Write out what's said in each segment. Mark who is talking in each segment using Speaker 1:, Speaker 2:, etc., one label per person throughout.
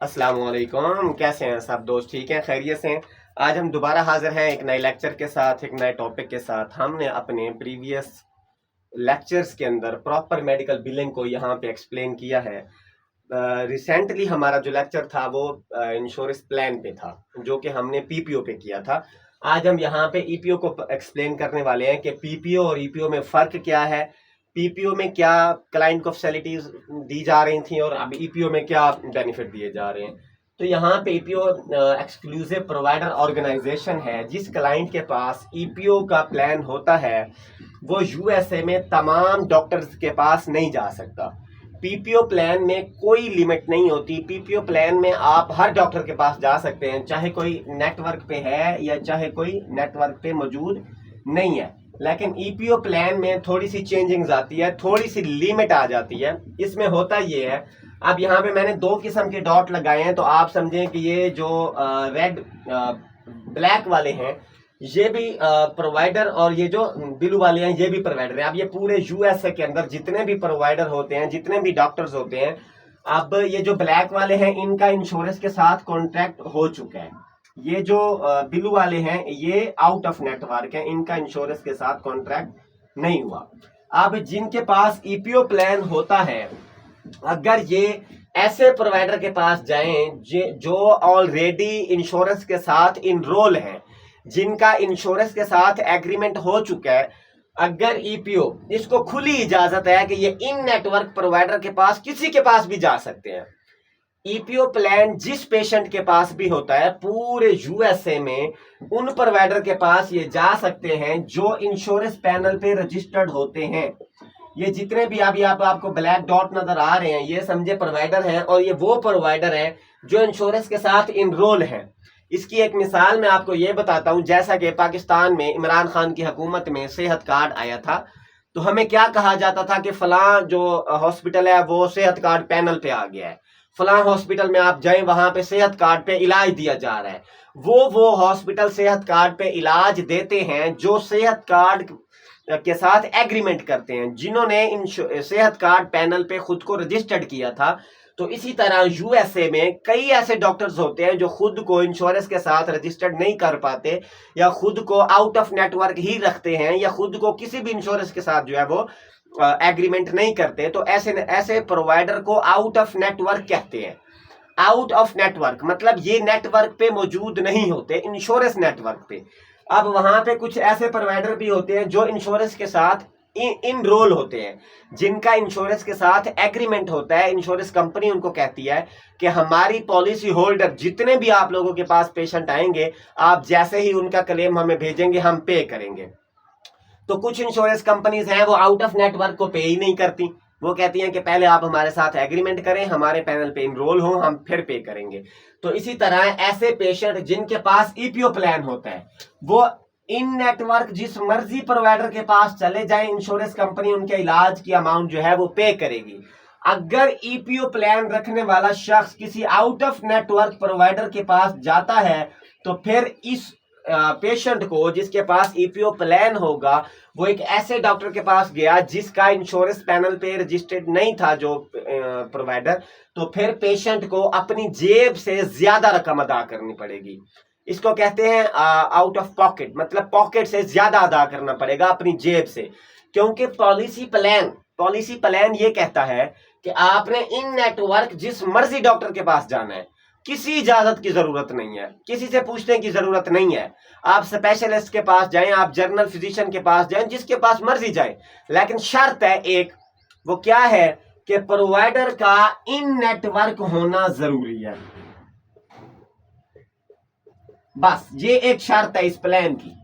Speaker 1: अस्सलाम वालेकुम। कैसे हैं सब दोस्त? ठीक हैं, खैरियत से हैं? आज हम दोबारा हाजिर हैं एक नए लेक्चर के साथ, एक नए टॉपिक के साथ। हमने अपने प्रीवियस लेक्चर्स के अंदर प्रॉपर मेडिकल बिलिंग को यहाँ पे एक्सप्लेन किया है। रिसेंटली हमारा जो लेक्चर था वो इंश्योरेंस प्लान पे था, जो कि हमने पीपीओ पे किया था। आज हम यहाँ पे ईपीओ को एक्सप्लेन करने वाले हैं कि पीपीओ और ईपीओ में फ़र्क क्या है, पीपीओ में क्या क्लाइंट को फैसिलिटीज दी जा रही थी और अब ईपीओ में क्या बेनिफिट दिए जा रहे हैं। तो यहाँ पे ईपीओ एक्सक्लूसिव प्रोवाइडर ऑर्गेनाइजेशन है। जिस क्लाइंट के पास ईपीओ का प्लान होता है वो यूएसए में तमाम डॉक्टर्स के पास नहीं जा सकता। पीपीओ प्लान में कोई लिमिट नहीं होती। पीपीओ प्लान में आप हर डॉक्टर के पास जा सकते हैं, चाहे कोई नेटवर्क पे है या चाहे कोई नेटवर्क पे मौजूद नहीं है। लेकिन ईपीओ प्लान में थोड़ी सी चेंजिंग्स आती है, थोड़ी सी लिमिट आ जाती है। इसमें होता ये है, अब यहाँ पे मैंने दो किस्म के डॉट लगाए हैं, तो आप समझें कि ये जो रेड ब्लैक वाले हैं ये भी प्रोवाइडर और ये जो ब्लू वाले हैं ये भी प्रोवाइडर हैं। अब ये पूरे यूएसए के अंदर जितने भी प्रोवाइडर होते हैं, जितने भी डॉक्टर्स होते हैं, अब ये जो ब्लैक वाले हैं इनका इंश्योरेंस के साथ कॉन्ट्रैक्ट हो चुका है। ये जो ब्लू वाले हैं ये आउट ऑफ नेटवर्क है, इनका इंश्योरेंस के साथ कॉन्ट्रैक्ट नहीं हुआ। अब जिनके पास ईपीओ प्लान होता है, अगर ये ऐसे प्रोवाइडर के पास जाएं जो ऑलरेडी इंश्योरेंस के साथ इनरोल हैं, जिनका इंश्योरेंस के साथ एग्रीमेंट हो चुका है, अगर ईपीओ इसको खुली इजाजत है कि ये इन नेटवर्क प्रोवाइडर के पास किसी के पास भी जा सकते हैं। ईपीओ प्लान जिस पेशेंट के पास भी होता है पूरे यूएसए में उन प्रोवाइडर के पास ये जा सकते हैं जो इंश्योरेंस पैनल पे रजिस्टर्ड होते हैं। ये जितने भी अभी आपको ब्लैक डॉट नजर आ रहे हैं ये समझे प्रोवाइडर हैं, और ये वो प्रोवाइडर हैं जो इंश्योरेंस के साथ इनरोल हैं। इसकी एक मिसाल मैं आपको ये बताता हूं, जैसा कि पाकिस्तान में इमरान खान की हुकूमत में सेहत कार्ड आया था, तो हमें क्या कहा जाता था कि फलां जो हॉस्पिटल है वो सेहत कार्ड पैनल पे आ गया है, फलां हॉस्पिटल में आप जाएं वहां पे सेहत कार्ड पे इलाज दिया जा रहा है। वो हॉस्पिटल सेहत कार्ड पे इलाज देते हैं जो सेहत कार्ड के साथ एग्रीमेंट करते हैं, जिन्होंने इन सेहत कार्ड पैनल पे खुद को रजिस्टर्ड किया था। तो इसी तरह यूएसए में कई ऐसे डॉक्टर्स होते हैं जो खुद को इंश्योरेंस के साथ रजिस्टर्ड नहीं कर पाते, या खुद को आउट ऑफ नेटवर्क ही रखते हैं, या खुद को किसी भी इंश्योरेंस के साथ जो है वो एग्रीमेंट नहीं करते। तो ऐसे प्रोवाइडर को आउट ऑफ नेटवर्क कहते हैं। आउट ऑफ नेटवर्क मतलब ये नेटवर्क पे मौजूद नहीं होते, इंश्योरेंस नेटवर्क पे। अब वहां पे कुछ ऐसे प्रोवाइडर भी होते हैं जो इंश्योरेंस के साथ इनरोल होते हैं, जिनका इंश्योरेंस के साथ एग्रीमेंट होता है। इंश्योरेंस कंपनी उनको कहती है कि हमारी पॉलिसी होल्डर जितने भी आप लोगों के पास पेशेंट आएंगे, आप जैसे ही उनका क्लेम हमें भेजेंगे हम पे करेंगे। तो कुछ इंश्योरेंस कंपनीज हैं वो आउट ऑफ नेटवर्क को पे ही नहीं करती, वो कहती हैं कि पहले आप हमारे साथ एग्रीमेंट करें, हमारे पैनल पे इनरोल हो, हम फिर पे करेंगे। तो इसी तरह ऐसे पेशेंट जिनके पास ईपीओ प्लान होता है वो इन नेटवर्क जिस मर्जी प्रोवाइडर के पास चले जाएं, इंश्योरेंस कंपनी उनके इलाज की अमाउंट जो है वो पे करेगी। अगर ईपीओ प्लान रखने वाला शख्स किसी आउट ऑफ नेटवर्क प्रोवाइडर के पास जाता है तो फिर इस पेशेंट को जिसके पास ईपीओ प्लान होगा वो एक ऐसे डॉक्टर के पास गया जिसका इंश्योरेंस पैनल पे रजिस्टर्ड नहीं था जो प्रोवाइडर, तो फिर पेशेंट को अपनी जेब से ज्यादा रकम अदा करनी पड़ेगी। इसको कहते हैं आउट ऑफ पॉकेट, मतलब पॉकेट से ज्यादा अदा करना पड़ेगा अपनी जेब से, क्योंकि पॉलिसी प्लान ये कहता है कि आपने इन नेटवर्क जिस मर्जी डॉक्टर के पास जाना है, किसी इजाजत की जरूरत नहीं है, किसी से पूछने की जरूरत नहीं है। आप स्पेशलिस्ट के पास जाएं, आप जर्नल फिजिशियन के पास जाएं, जिसके पास मर्जी जाएं, लेकिन शर्त है एक, वो क्या है कि प्रोवाइडर का इन नेटवर्क होना जरूरी है। बस ये एक शर्त है इस प्लान की।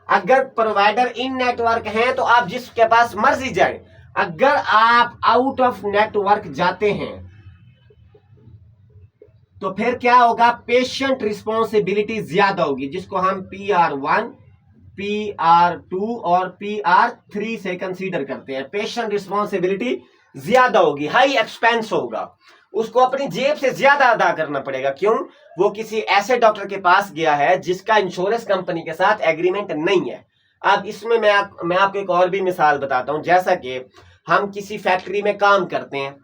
Speaker 1: अगर प्रोवाइडर इन नेटवर्क हैं तो आप जिसके पास मर्जी जाएं। अगर आप आउट ऑफ नेटवर्क जाते हैं तो फिर क्या होगा, पेशेंट रिस्पॉन्सिबिलिटी ज्यादा होगी, जिसको हम PR1, PR2 और PR3 से कंसीडर करते हैं। पेशेंट रिस्पॉन्सिबिलिटी ज्यादा होगी, हाई एक्सपेंस होगा, उसको अपनी जेब से ज्यादा अदा करना पड़ेगा। क्यों? वो किसी ऐसे डॉक्टर के पास गया है जिसका इंश्योरेंस कंपनी के साथ एग्रीमेंट नहीं है। अब इसमें मैं आपको एक और भी मिसाल बताता हूं। जैसा कि हम किसी फैक्ट्री में काम करते हैं,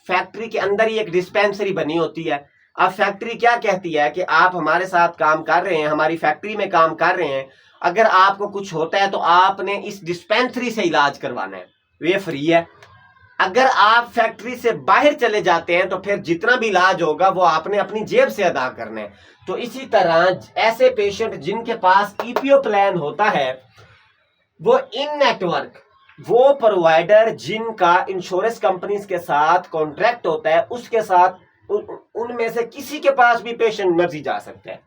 Speaker 1: फैक्ट्री के अंदर ही एक डिस्पेंसरी बनी होती है, अब फैक्ट्री क्या कहती है कि आप हमारे साथ काम कर रहे हैं, हमारी फैक्ट्री में काम कर रहे हैं, अगर आपको कुछ होता है तो आपने इस डिस्पेंसरी से इलाज करवाना है, ये फ्री है। अगर आप फैक्ट्री से बाहर चले जाते हैं तो फिर जितना भी इलाज होगा वो आपने अपनी जेब से अदा करना है। तो इसी तरह ऐसे पेशेंट जिनके पास ईपीओ प्लान होता है, वो इन नेटवर्क, वो प्रोवाइडर जिनका इंश्योरेंस कंपनीज के साथ कॉन्ट्रैक्ट होता है, उसके साथ उनमें से किसी के पास भी पेशेंट मर्जी जा सकता है।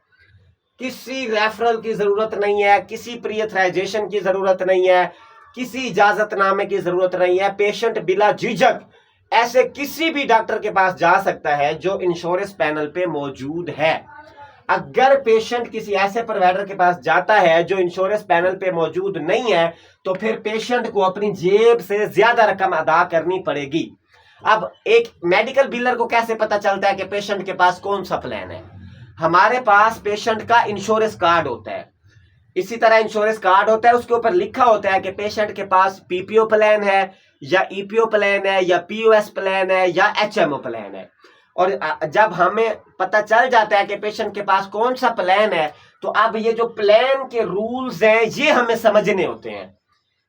Speaker 1: किसी रेफरल की जरूरत नहीं है, किसी प्रीऑथराइजेशन की जरूरत नहीं है, किसी इजाजतनामे की जरूरत नहीं है। पेशेंट बिला झिझक ऐसे किसी भी डॉक्टर के पास जा सकता है जो इंश्योरेंस पैनल पे मौजूद है। अगर पेशेंट किसी ऐसे प्रोवाइडर के पास जाता है जो इंश्योरेंस पैनल पे मौजूद नहीं है, तो फिर पेशेंट को अपनी जेब से ज्यादा रकम अदा करनी पड़ेगी। अब एक मेडिकल बिलर को कैसे पता चलता है कि पेशेंट के पास कौन सा प्लान है? हमारे पास पेशेंट का इंश्योरेंस कार्ड होता है, इसी तरह इंश्योरेंस कार्ड होता है, उसके ऊपर लिखा होता है कि पेशेंट के पास पीपीओ प्लान है या ईपीओ प्लान है या पीओएस प्लान है या एचएमओ प्लान है। और जब हमें पता चल जाता है कि पेशेंट के पास कौन सा प्लान है, तो अब ये जो प्लान के रूल्स हैं ये हमें समझने होते हैं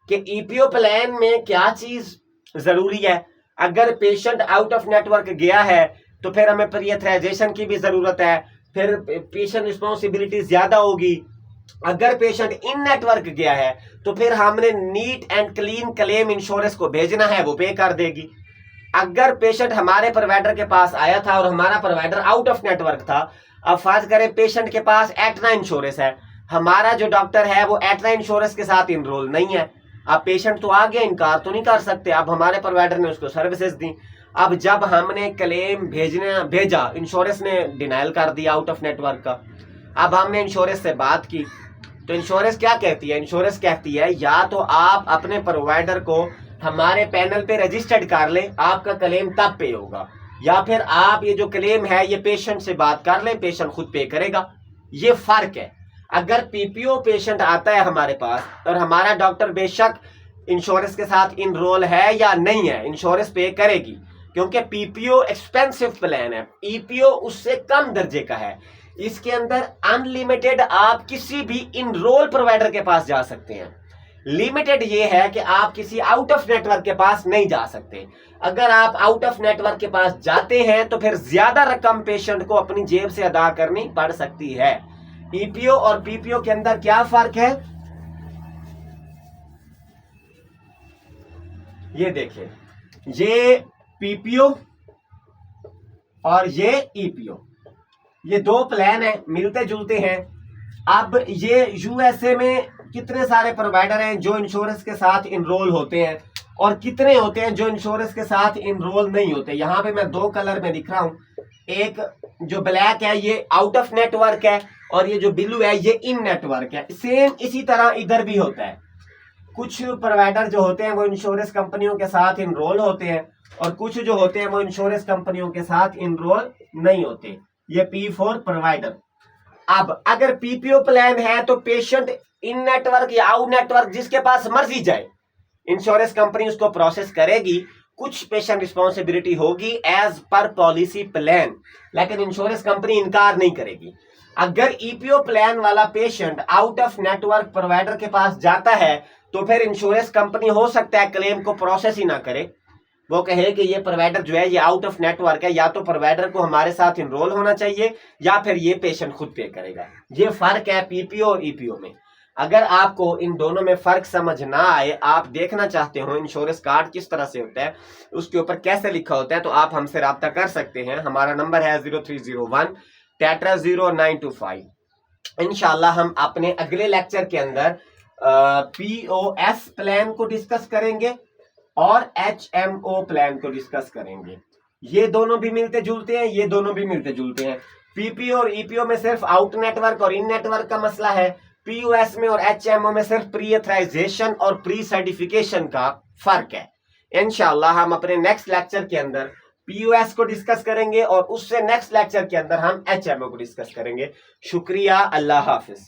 Speaker 1: कि ईपीओ प्लान में क्या चीज जरूरी है। अगर पेशेंट आउट ऑफ नेटवर्क गया है तो फिर हमें प्रीऑथराइजेशन की भी जरूरत है, फिर पेशेंट रिस्पॉन्सिबिलिटी ज्यादा होगी। अगर पेशेंट इन नेटवर्क गया है तो फिर हमने neat and clean claim insurance को भेजना है, वो पे कर देगी। अगर पेशेंट हमारे प्रोवाइडर के पास आया था और हमारा प्रोवाइडर आउट ऑफ नेटवर्क था, अब फर्ज करें पेशेंट के पास एटना इंश्योरेंस है, हमारा जो डॉक्टर है वो एटना इंश्योरेंस के साथ इनरोल नहीं है। अब पेशेंट तो आ गया, इनकार तो नहीं कर सकते। अब हमारे प्रोवाइडर ने उसको सर्विसेज दी, अब जब हमने क्लेम भेजा, इंश्योरेंस ने डिनाइल कर दिया आउट ऑफ नेटवर्क का। अब हमने इंश्योरेंस से बात की तो इंश्योरेंस क्या कहती है? इंश्योरेंस कहती है या तो आप अपने प्रोवाइडर को हमारे पैनल पे रजिस्टर्ड कर ले, आपका क्लेम तब पे होगा, या फिर आप ये जो क्लेम है ये पेशेंट से बात कर ले, पेशेंट खुद पे करेगा। ये फर्क है। अगर पीपीओ पेशेंट आता है हमारे पास और हमारा डॉक्टर बेशक इंश्योरेंस के साथ इनरोल है या नहीं है, इंश्योरेंस पे करेगी, क्योंकि पीपीओ एक्सपेंसिव प्लान है, ईपीओ उससे कम दर्जे का है। इसके अंदर अनलिमिटेड आप किसी भी इनरोल प्रोवाइडर के पास जा सकते हैं। लिमिटेड ये है कि आप किसी आउट ऑफ नेटवर्क के पास नहीं जा सकते। अगर आप आउट ऑफ नेटवर्क के पास जाते हैं तो फिर ज्यादा रकम पेशेंट को अपनी जेब से अदा करनी पड़ सकती है। ईपीओ और पीपीओ के अंदर क्या फर्क है ये देखिए, ये पीपीओ और ये ईपीओ, ये दो प्लान है, मिलते जुलते हैं। अब ये यूएसए में कितने सारे प्रोवाइडर हैं जो इंश्योरेंस के साथ इनरोल होते हैं और कितने होते हैं जो इंश्योरेंस के साथ इनरोल नहीं होते। यहां पे मैं दो कलर में दिख रहा हूं, एक जो ब्लैक है ये आउट ऑफ नेटवर्क है और ये जो ब्लू है ये इन नेटवर्क है। सेम इसी तरह इधर भी होता है। कुछ प्रोवाइडर जो होते हैं वो इंश्योरेंस कंपनियों के साथ इनरोल होते हैं और कुछ जो होते हैं वो इंश्योरेंस कंपनियों के साथ इनरोल नहीं होते। ये P4 प्रोवाइडर। अब अगर पीपीओ प्लान है तो पेशेंट इन नेटवर्क या आउट नेटवर्क जिसके पास मर्जी जाए, इंश्योरेंस कंपनी उसको प्रोसेस करेगी। कुछ पेशेंट रिस्पॉन्सिबिलिटी होगी एज पर पॉलिसी प्लान, लेकिन इंश्योरेंस कंपनी इनकार नहीं करेगी। अगर ईपीओ प्लान वाला patient out of network provider के पास जाता है तो फिर इंश्योरेंस कंपनी हो सकता है क्लेम को प्रोसेस ही ना करे, वो कहे कि ये प्रोवाइडर जो है ये आउट ऑफ नेटवर्क है, या तो प्रोवाइडर को हमारे साथ इनरोल होना चाहिए या फिर ये पेशेंट खुद पे करेगा। ये फर्क है पीपीओ और ईपीओ में। अगर आपको इन दोनों में फर्क समझ ना आए, आप देखना चाहते हो इंश्योरेंस कार्ड किस तरह से होता है, उसके ऊपर कैसे लिखा होता है, तो आप हमसे रब्ता कर सकते हैं। हमारा नंबर है 0301 0925। इंशाल्लाह हम अपने अगले लेक्चर के अंदर पीओएस प्लान को डिस्कस करेंगे और एचएमओ प्लान को डिस्कस करेंगे। ये दोनों भी मिलते जुलते हैं, ये दोनों भी मिलते जुलते हैं। पीपीओ और ईपीओ में सिर्फ आउट नेटवर्क और इन नेटवर्क का मसला है। पीओएस में और एचएमओ में सिर्फ प्री ऑथराइजेशन और प्री सर्टिफिकेशन का फर्क है। इंशाल्लाह हम अपने नेक्स्ट लेक्चर के अंदर पीओएस को डिस्कस करेंगे और उससे नेक्स्ट लेक्चर के अंदर हम एचएमओ को डिस्कस करेंगे। शुक्रिया, अल्लाह हाफिज।